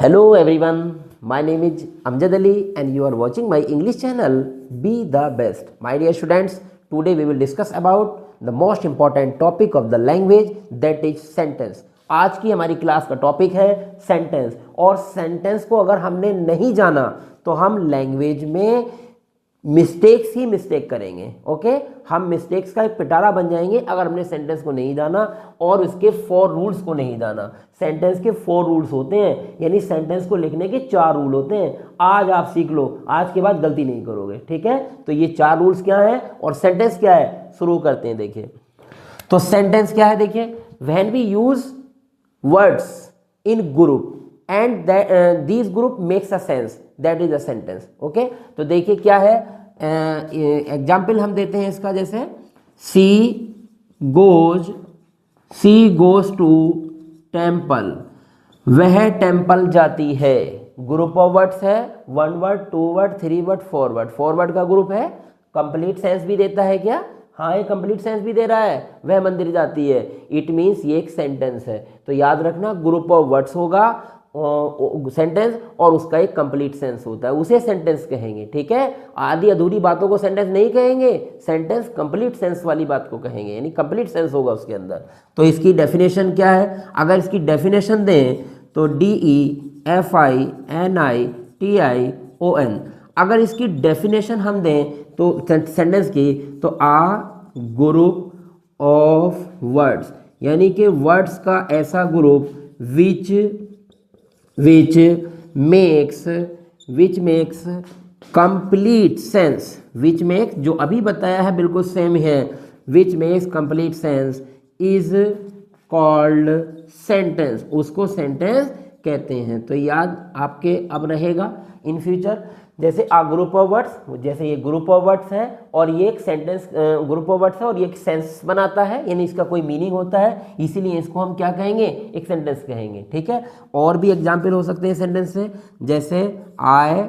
Hello everyone, my name is Amjad Ali and you are watching my English channel Be the Best. My dear students, today we will discuss about the most important topic of the language, that is sentence. आज की हमारी class का topic है sentence. और sentence को अगर हमने नहीं जाना तो हम लैंग्वेज में मिस्टेक्स ही मिस्टेक करेंगे। ओके, हम मिस्टेक्स का एक पिटारा बन जाएंगे अगर हमने सेंटेंस को नहीं जाना और उसके 4 रूल्स को नहीं जाना। सेंटेंस के 4 रूल्स होते हैं, यानी सेंटेंस को लिखने के 4 रूल होते हैं। आज आप सीख लो, आज के बाद गलती नहीं करोगे। ठीक है, तो ये 4 रूल्स क्या हैं और सेंटेंस क्या है, शुरू करते हैं। देखिए, तो सेंटेंस क्या है, देखिए, when we use words in group and this group makes a sense, that is a sentence. Okay, तो देखिए क्या है, एग्जाम्पल हम देते हैं इसका, जैसे सी गोज टू टेम्पल, वह टेम्पल जाती है। ग्रुप ऑफ वर्ड्स है, 1 word, 2 word, 3 word, 4 word. 4 word का ग्रुप है। कंप्लीट सेंस भी देता है क्या? हाँ, ये कंप्लीट सेंस भी दे रहा है, वह मंदिर जाती है। इट मीन्स ये एक सेंटेंस है। तो याद रखना, ग्रुप ऑफ वर्ड्स होगा सेंटेंस और उसका एक कंप्लीट सेंस होता है, उसे सेंटेंस कहेंगे। ठीक है, आधी अधूरी बातों को सेंटेंस नहीं कहेंगे, सेंटेंस कंप्लीट सेंस वाली बात को कहेंगे, यानी कंप्लीट सेंस होगा उसके अंदर। तो इसकी डेफिनेशन क्या है? अगर इसकी डेफिनेशन दें तो DEFINITION। अगर इसकी डेफिनेशन हम दें तो सेंटेंस की, तो आ ग्रुप ऑफ वर्ड्स, यानी कि वर्ड्स का ऐसा group which makes complete sense, which makes, जो अभी बताया है बिल्कुल सेम है, which makes complete sense is called sentence, उसको सेंटेंस कहते हैं। तो याद आपके अब रहेगा इन फ्यूचर, जैसे आ ग्रुप ऑफ वर्ड्स, जैसे ये ग्रुप ऑफ वर्ड्स है और ये एक सेंटेंस ग्रुप ऑफ वर्ड्स है और ये एक सेंस बनाता है, यानी इसका कोई मीनिंग होता है, इसीलिए इसको हम क्या कहेंगे, एक सेंटेंस कहेंगे। ठीक है, और भी एग्जाम्पल हो सकते हैं सेंटेंस से, जैसे आई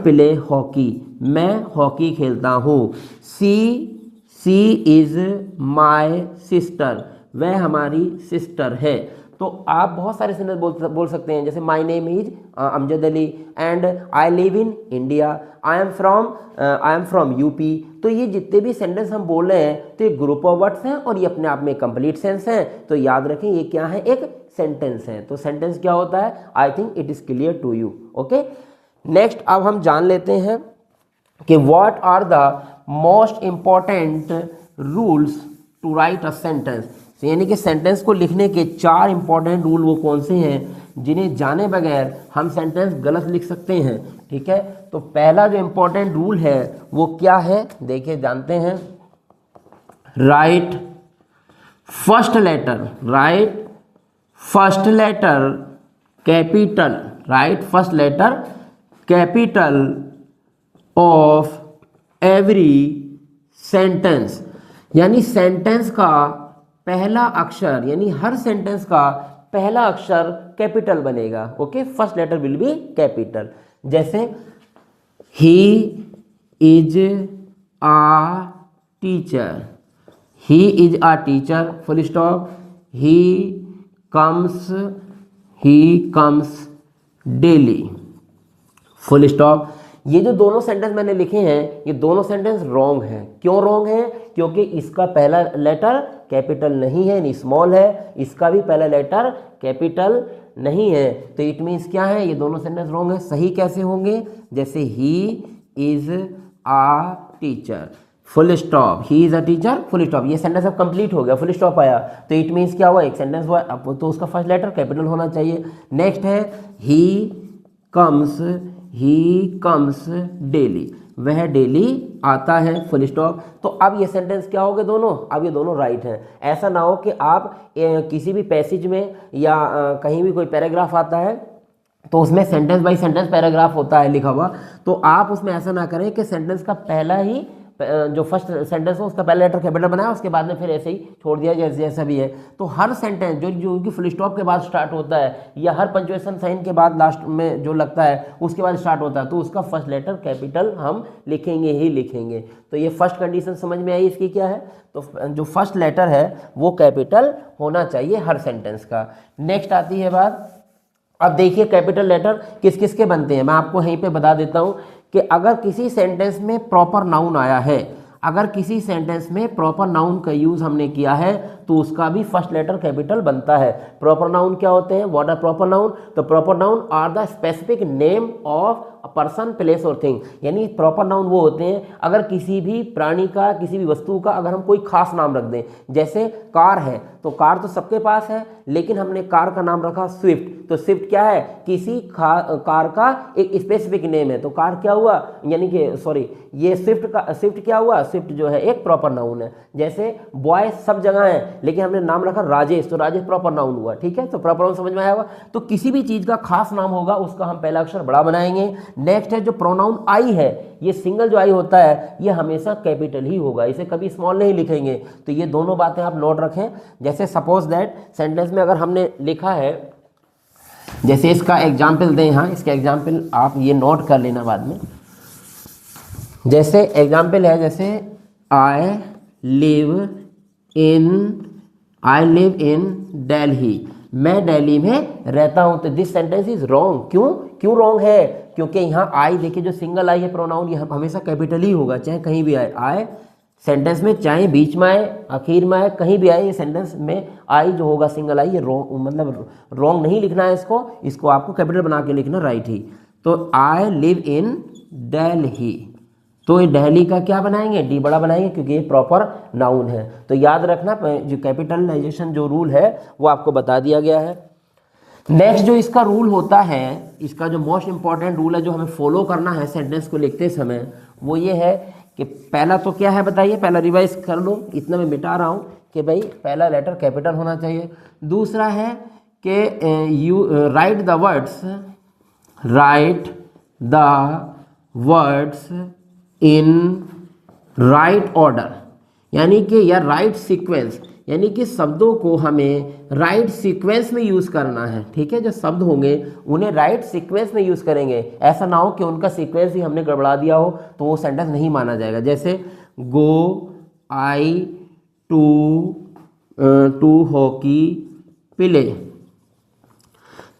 प्ले हॉकी, मैं हॉकी खेलता हूँ। सी इज माई सिस्टर, वह हमारी सिस्टर है। तो आप बहुत सारे सेंटेंस बोल सकते हैं, जैसे my name is Amjad Ali and I live in India, I am from UP. तो ये जितने भी सेंटेंस हम बोल रहे हैं, तो ये ग्रुप ऑफ वर्ड्स हैं और ये अपने आप में कंप्लीट सेंस हैं। तो याद रखें, ये क्या है, एक सेंटेंस है। तो सेंटेंस क्या होता है, I think it is clear to you. Okay, next अब हम जान लेते हैं कि what are the most important rules to write a sentence, यानी कि सेंटेंस को लिखने के 4 इंपॉर्टेंट रूल वो कौन से हैं जिन्हें जाने बगैर हम सेंटेंस गलत लिख सकते हैं। ठीक है, तो पहला जो इंपॉर्टेंट रूल है वो क्या है, देखिए जानते हैं। Write first letter capital, write first letter capital of every sentence, यानी सेंटेंस का पहला अक्षर, यानी हर सेंटेंस का पहला अक्षर कैपिटल बनेगा। Okay, first letter will be capital. जैसे he is a teacher, full stop. He comes daily, full stop. ये जो दोनों सेंटेंस मैंने लिखे हैं, ये दोनों सेंटेंस रॉन्ग हैं। क्यों रॉन्ग हैं? क्योंकि इसका पहला लेटर कैपिटल नहीं है, यानी स्मॉल है, इसका भी पहला लेटर कैपिटल नहीं है। तो इट मीन्स क्या है, ये दोनों सेंटेंस रॉन्ग है। सही कैसे होंगे? जैसे he is a teacher, full stop, he is a teacher, full stop. ये सेंटेंस अब कंप्लीट हो गया, फुल स्टॉप आया, तो इट मीन्स क्या हुआ, एक सेंटेंस हुआ। अब तो उसका फर्स्ट लेटर कैपिटल होना चाहिए। नेक्स्ट है ही कम्स डेली, वह डेली आता है, फुल स्टॉप। तो अब ये सेंटेंस क्या हो गए दोनों, अब ये दोनों राइट हैं। ऐसा ना हो कि आप किसी भी पैसेज में या कहीं भी कोई पैराग्राफ आता है तो उसमें सेंटेंस बाय सेंटेंस पैराग्राफ होता है लिखा हुआ, तो आप उसमें ऐसा ना करें कि सेंटेंस का पहला ही जो फर्स्ट सेंटेंस हो उसका पहला लेटर कैपिटल बनाया, उसके बाद में फिर ऐसे ही छोड़ दिया जैसे जैसा भी है। तो हर सेंटेंस जो जो कि फुल स्टॉप के बाद स्टार्ट होता है या हर पंक्चुएशन साइन के बाद लास्ट में जो लगता है उसके बाद स्टार्ट होता है, तो उसका फर्स्ट लेटर कैपिटल हम लिखेंगे ही लिखेंगे। तो ये फर्स्ट कंडीशन समझ में आई इसकी क्या है, तो जो फर्स्ट लेटर है वो कैपिटल होना चाहिए हर सेंटेंस का। नेक्स्ट आती है बात, अब देखिए कैपिटल लेटर किस किस के बनते हैं, मैं आपको यहीं पे बता देता हूँ कि अगर किसी सेंटेंस में प्रॉपर नाउन आया है, अगर किसी सेंटेंस में प्रॉपर नाउन का यूज हमने किया है तो उसका भी फर्स्ट लेटर कैपिटल बनता है। प्रॉपर नाउन क्या होते हैं, व्हाट आर प्रॉपर नाउन? तो proper noun are the specific name of a person, place और थिंग। यानी प्रॉपर नाउन वो होते हैं अगर किसी भी प्राणी का, किसी भी वस्तु का अगर हम कोई खास नाम रख दें, जैसे कार है तो कार तो सबके पास है, लेकिन हमने कार का नाम रखा स्विफ्ट, तो स्विफ्ट क्या है, किसी कार का एक स्पेसिफिक नेम है, तो कार क्या हुआ, यानी कि सॉरी ये स्विफ्ट क्या हुआ, स्विफ्ट जो है एक प्रॉपर नाउन है। जैसे बॉय सब जगह है लेकिन हमने नाम रखा राजेश, तो राजेश प्रॉपर नाउन हुआ, ठीक है, तो प्रॉपर नाउन समझ में आया होगा। तो किसी भी चीज का खास नाम होगा उसका हम पहला अक्षर बड़ा बनाएंगे। नेक्स्ट है जो प्रोनाउन आई है, ये सिंगल जो आई होता है ये हमेशा कैपिटल ही होगा, इसे कभी स्मॉल नहीं लिखेंगे। तो ये दोनों बातें आप नोट रखें। जैसे सपोज दैट सेंटेंस में अगर हमने लिखा है, जैसे इसका एग्जाम्पल दें, यहाँ इसका एग्जाम्पल आप ये नोट कर लेना बाद में। जैसे एग्जाम्पल है, जैसे आई लिव इन दिल्ली, मैं दिल्ली में रहता हूं। तो दिस सेंटेंस इज रॉन्ग। क्यों रॉन्ग है? क्योंकि यहाँ आई देखिए जो सिंगल आई है प्रोनाउन, ये हमेशा कैपिटल ही होगा, चाहे कहीं भी आए। आई सेंटेंस में चाहे बीच में आए, आखिर में आए, कहीं भी आए, ये सेंटेंस में आई जो होगा सिंगल आई, ये रॉन्ग, मतलब रॉन्ग नहीं लिखना है इसको आपको कैपिटल बना के लिखना, राइट ही। तो आई लिव इन दिल्ली, तो ये दिल्ली का क्या बनाएंगे, डी बड़ा बनाएंगे क्योंकि ये प्रॉपर नाउन है। तो याद रखना जो कैपिटलाइजेशन जो रूल है वो आपको बता दिया गया है। नेक्स्ट जो इसका रूल होता है, इसका जो मोस्ट इंपॉर्टेंट रूल है जो हमें फॉलो करना है सेंटेंस को लिखते समय, वो ये है कि पहला तो क्या है बताइए, पहला रिवाइज कर लो, इतना मैं मिटा रहा हूँ कि भाई पहला लेटर कैपिटल होना चाहिए। दूसरा है कि you right the words in right order, यानी कि या राइट सीक्वेंस, यानी कि शब्दों को हमें राइट सीक्वेंस में यूज़ करना है, ठीक है। जो शब्द होंगे उन्हें राइट सीक्वेंस में यूज़ करेंगे, ऐसा ना हो कि उनका सीक्वेंस ही हमने गड़बड़ा दिया हो तो वो सेंटेंस नहीं माना जाएगा। जैसे गो आई टू हॉकी प्ले,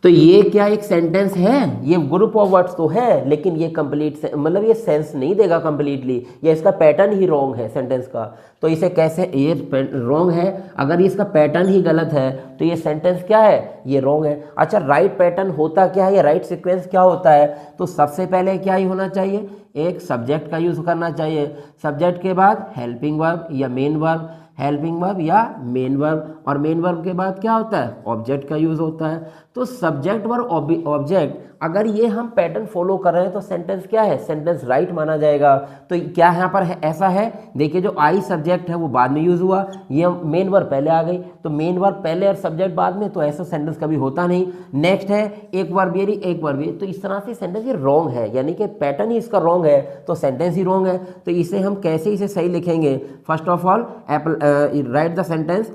तो ये क्या एक सेंटेंस है, ये ग्रुप ऑफ वर्ड्स तो है, लेकिन ये कंप्लीट मतलब ये सेंस नहीं देगा कंप्लीटली, या इसका पैटर्न ही रॉन्ग है सेंटेंस का। तो इसे कैसे, ये रॉन्ग है, अगर इसका पैटर्न ही गलत है तो ये सेंटेंस क्या है, ये रॉन्ग है। अच्छा राइट पैटर्न होता क्या है, या राइट सीक्वेंस क्या होता है? तो सबसे पहले क्या ही होना चाहिए, एक सब्जेक्ट का यूज़ करना चाहिए, सब्जेक्ट के बाद हेल्पिंग वर्ब या मेन वर्ब, हेल्पिंग वर्ब या मेन वर्ब, और मेन वर्ब के बाद क्या होता है, ऑब्जेक्ट का यूज होता है। तो सब्जेक्ट वर्ब ऑब्जेक्ट, अगर ये हम पैटर्न फॉलो कर रहे हैं तो सेंटेंस क्या है, सेंटेंस राइट माना जाएगा। तो क्या यहाँ पर है, ऐसा है, देखिए जो आई सब्जेक्ट है वो बाद में यूज हुआ, ये मेन वर्ब पहले आ गई, तो मेन वर्ब पहले और सब्जेक्ट बाद में, तो ऐसा सेंटेंस कभी होता नहीं। नेक्स्ट है एक वर्ब ये एक वर्ब ये, तो इस तरह से सेंटेंस ये रॉन्ग है, यानी कि पैटर्न ही इसका रॉन्ग है, तो सेंटेंस ही रॉन्ग है। तो इसे हम कैसे इसे सही लिखेंगे, first of all right the sentence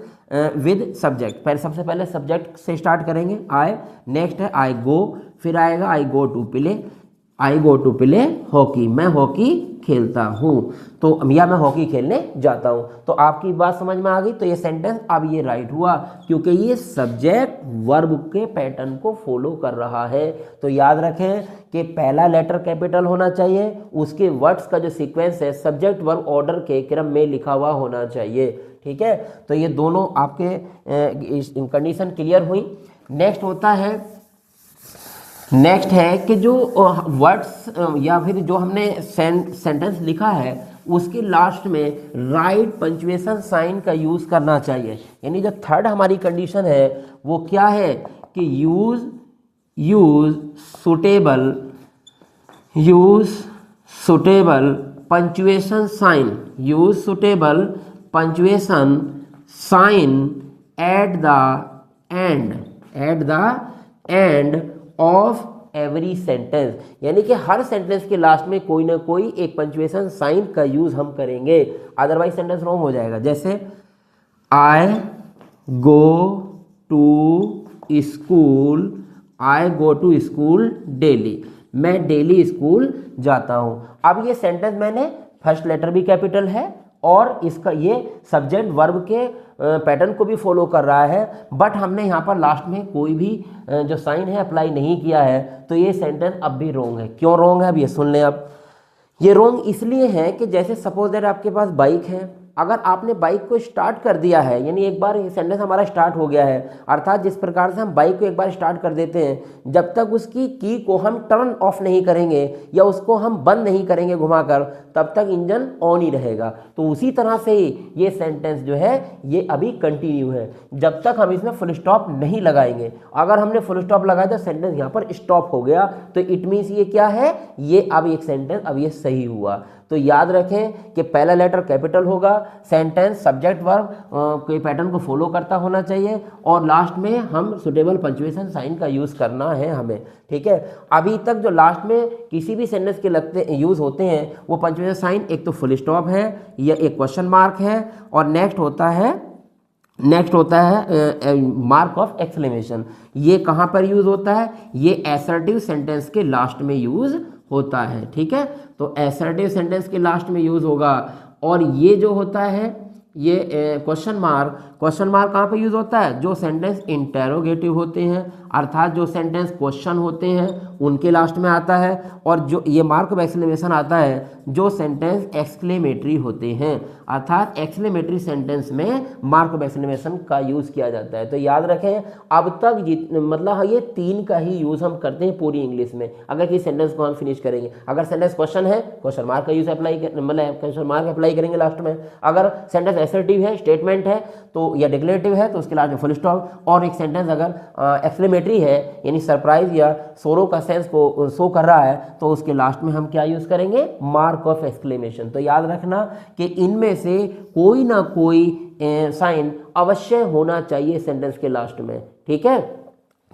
with subject, पहले सबसे पहले सब्जेक्ट से स्टार्ट करेंगे, आई, नेक्स्ट है आई गो, फिर आएगा आई गो टू प्ले हॉकी, मैं हॉकी खेलता हूँ, तो या मैं हॉकी खेलने जाता हूँ। तो आपकी बात समझ में आ गई, तो ये सेंटेंस अब ये राइट हुआ क्योंकि ये सब्जेक्ट वर्ब के पैटर्न को फॉलो कर रहा है। तो याद रखें कि पहला लेटर कैपिटल होना चाहिए, उसके वर्ड्स का जो सीक्वेंस है सब्जेक्ट वर्ब ऑर्डर के क्रम में लिखा हुआ होना चाहिए, ठीक है। तो ये दोनों आपके कंडीशन क्लियर हुई। नेक्स्ट है कि जो वर्ड्स या फिर जो हमने सेंटेंस लिखा है उसके लास्ट में राइट पंक्चुएशन साइन का यूज़ करना चाहिए। यानी जो थर्ड हमारी कंडीशन है वो क्या है कि use suitable punctuation sign at the end of every sentence, यानी कि हर सेंटेंस के लास्ट में कोई ना कोई एक पंक्चुएशन साइन का यूज हम करेंगे, अदरवाइज सेंटेंस रॉन्ग हो जाएगा। जैसे I go to school, I go to school daily, मैं डेली स्कूल जाता हूं। अब ये सेंटेंस मैंने फर्स्ट लेटर भी कैपिटल है और इसका ये सब्जेक्ट वर्ब के पैटर्न को भी फॉलो कर रहा है, बट हमने यहाँ पर लास्ट में कोई भी जो साइन है अप्लाई नहीं किया है, तो ये सेंटेंस अब भी रॉन्ग है। क्यों रॉन्ग है अब ये सुन लें। अब ये रॉन्ग इसलिए है कि जैसे सपोज दैट आपके पास बाइक है, अगर आपने बाइक को स्टार्ट कर दिया है, यानी एक बार ये सेंटेंस हमारा स्टार्ट हो गया है, अर्थात जिस प्रकार से हम बाइक को एक बार स्टार्ट कर देते हैं, जब तक उसकी की को हम टर्न ऑफ नहीं करेंगे या उसको हम बंद नहीं करेंगे घुमाकर, तब तक इंजन ऑन ही रहेगा। तो उसी तरह से ये सेंटेंस जो है ये अभी कंटिन्यू है जब तक हम इसमें फुल स्टॉप नहीं लगाएंगे। अगर हमने फुल स्टॉप लगाया तो सेंटेंस यहाँ पर स्टॉप हो गया, तो इट मीन्स ये क्या है, ये अब एक सेंटेंस अब ये सही हुआ। तो याद रखें कि पहला लेटर कैपिटल होगा, सेंटेंस सब्जेक्ट वर्ब के पैटर्न को फॉलो करता होना चाहिए और लास्ट में हम सुटेबल पंक्चुएशन साइन का यूज़ करना है हमें, ठीक है। अभी तक जो लास्ट में किसी भी सेंटेंस के लगते यूज़ होते हैं वो पंक्चुएशन साइन एक तो फुल स्टॉप है या एक क्वेश्चन मार्क है और नेक्स्ट होता है मार्क ऑफ एक्सक्लेमेशन। ये कहाँ पर यूज़ होता है, ये असर्टिव सेंटेंस के लास्ट में यूज़ होता है, ठीक है। तो असर्टिव सेंटेंस के लास्ट में यूज़ होगा। और ये जो होता है ये क्वेश्चन मार्क कहाँ पे यूज़ होता है, जो सेंटेंस इंटेरोगेटिव होते हैं, अर्थात जो सेंटेंस क्वेश्चन होते हैं उनके लास्ट में आता है। और जो ये मार्क ऑफ एक्सक्लेमेशन आता है जो सेंटेंस एक्सक्लेमेटरी होते हैं, अर्थात एक्सक्लेमेटरी सेंटेंस में मार्क ऑफ एक्सक्लेमेशन का यूज़ किया जाता है। तो याद रखें अब तक मतलब ये 3 का ही यूज़ हम करते हैं पूरी इंग्लिश में। अगर किसी सेंटेंस को हम फिनिश करेंगे, अगर सेंटेंस क्वेश्चन है क्वेश्चन मार्क का यूज़ मतलब क्वेश्चन मार्क अप्लाई करेंगे लास्ट में। अगर सेंटेंस असर्टिव है, स्टेटमेंट है तो या डिक्लेरेटिव है तो उसके लास्ट में फुल स्टॉप। और एक सेंटेंस अगर एक्सक्लेमेटरी है यानी सरप्राइज या सोरो का सेंस को शो कर रहा है तो उसके लास्ट में हम क्या यूज़ करेंगे, मार्क ऑफ एक्सक्लेमेशन। तो याद रखना कि इनमें से कोई ना कोई साइन अवश्य होना चाहिए सेंटेंस के लास्ट में, ठीक है।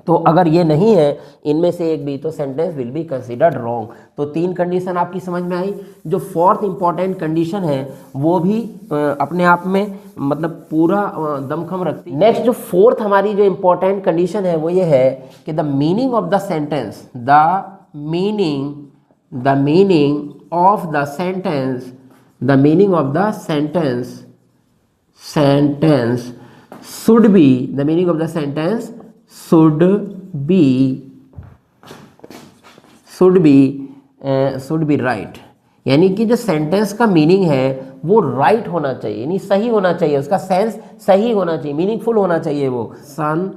तो अगर ये नहीं है इनमें से एक भी तो sentence will be considered wrong. तो 3 कंडीशन आपकी समझ में आई। जो 4th इंपॉर्टेंट कंडीशन है वो भी अपने आप में मतलब पूरा दमखम रखती है। नेक्स्ट जो 4th हमारी जो इंपॉर्टेंट कंडीशन है वो ये है कि the meaning of the sentence, the meaning of the sentence, the meaning of the sentence should be, the meaning of the sentence should be right। यानी कि जो सेंटेंस का मीनिंग है वो राइट होना चाहिए, यानी सही होना चाहिए, उसका सेंस सही होना चाहिए, मीनिंगफुल होना चाहिए। वो sun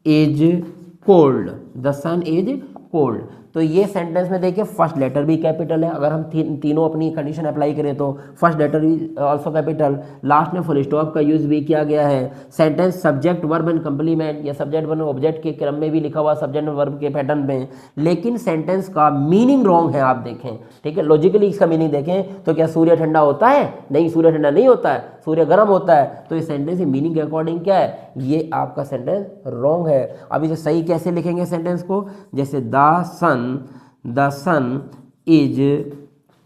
is cold, the sun is cold. तो ये सेंटेंस में देखिए फर्स्ट लेटर भी कैपिटल है। अगर हम तीनों अपनी कंडीशन अप्लाई करें तो फर्स्ट लेटर भी ऑल्सो कैपिटल, लास्ट में फुल स्टॉप का यूज भी किया गया है। Sentence subject verb and complement या सब्जेक्ट वर्ब ऑब्जेक्ट के क्रम में भी लिखा हुआ सब्जेक्ट वर्ब के पैटर्न में, लेकिन सेंटेंस का मीनिंग रॉन्ग है। आप देखें, ठीक है, लॉजिकली इसका मीनिंग देखें तो क्या सूर्य ठंडा होता है, नहीं सूर्य ठंडा नहीं होता है, सूर्य गर्म होता है। तो ये सेंटेंस मीनिंग के अकॉर्डिंग क्या है, ये आपका सेंटेंस रॉन्ग है। अब इसे सही कैसे लिखेंगे सेंटेंस को, जैसे the sun is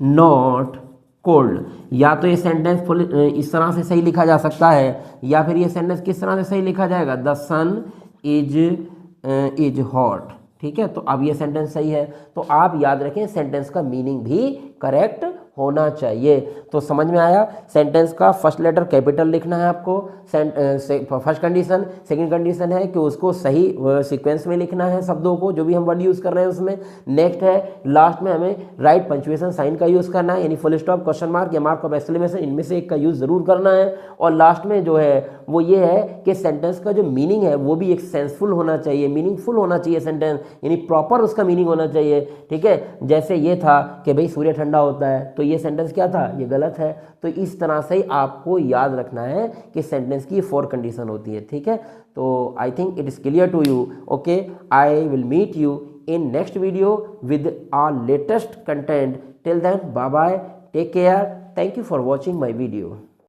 not cold. या तो ये सेंटेंस फुल इस तरह से सही लिखा जा सकता है, या फिर ये सेंटेंस किस तरह से सही लिखा जाएगा, द सन इज हॉट। ठीक है, तो अब ये सेंटेंस सही है। तो आप याद रखें सेंटेंस का मीनिंग भी करेक्ट होना चाहिए। तो समझ में आया, सेंटेंस का फर्स्ट लेटर कैपिटल लिखना है आपको, फर्स्ट कंडीशन। सेकंड कंडीशन है कि उसको सही सीक्वेंस में लिखना है शब्दों को, जो भी हम वर्ड यूज़ कर रहे हैं उसमें। नेक्स्ट है लास्ट में हमें राइट पंक्चुएशन साइन का यूज़ करना है, यानी फुल स्टॉप, क्वेश्चन मार्क या मार्क ऑफ एक्सक्लेमेशन, इनमें से एक का यूज़ ज़रूर करना है। और लास्ट में जो है वो ये है कि सेंटेंस का जो मीनिंग है वो भी एक सेंसफुल होना चाहिए, मीनिंगफुल होना चाहिए सेंटेंस, यानी प्रॉपर उसका मीनिंग होना चाहिए। ठीक है, जैसे ये था कि भाई सूर्य ठंडा होता है, तो ये सेंटेंस क्या था, ये गलत है। तो इस तरह से ही आपको याद रखना है कि सेंटेंस की 4 कंडीशन होती है। ठीक है, तो I think it is clear to you. Okay, I will meet you in next video with our latest content. Till then, bye bye, take care, thank you for watching my video.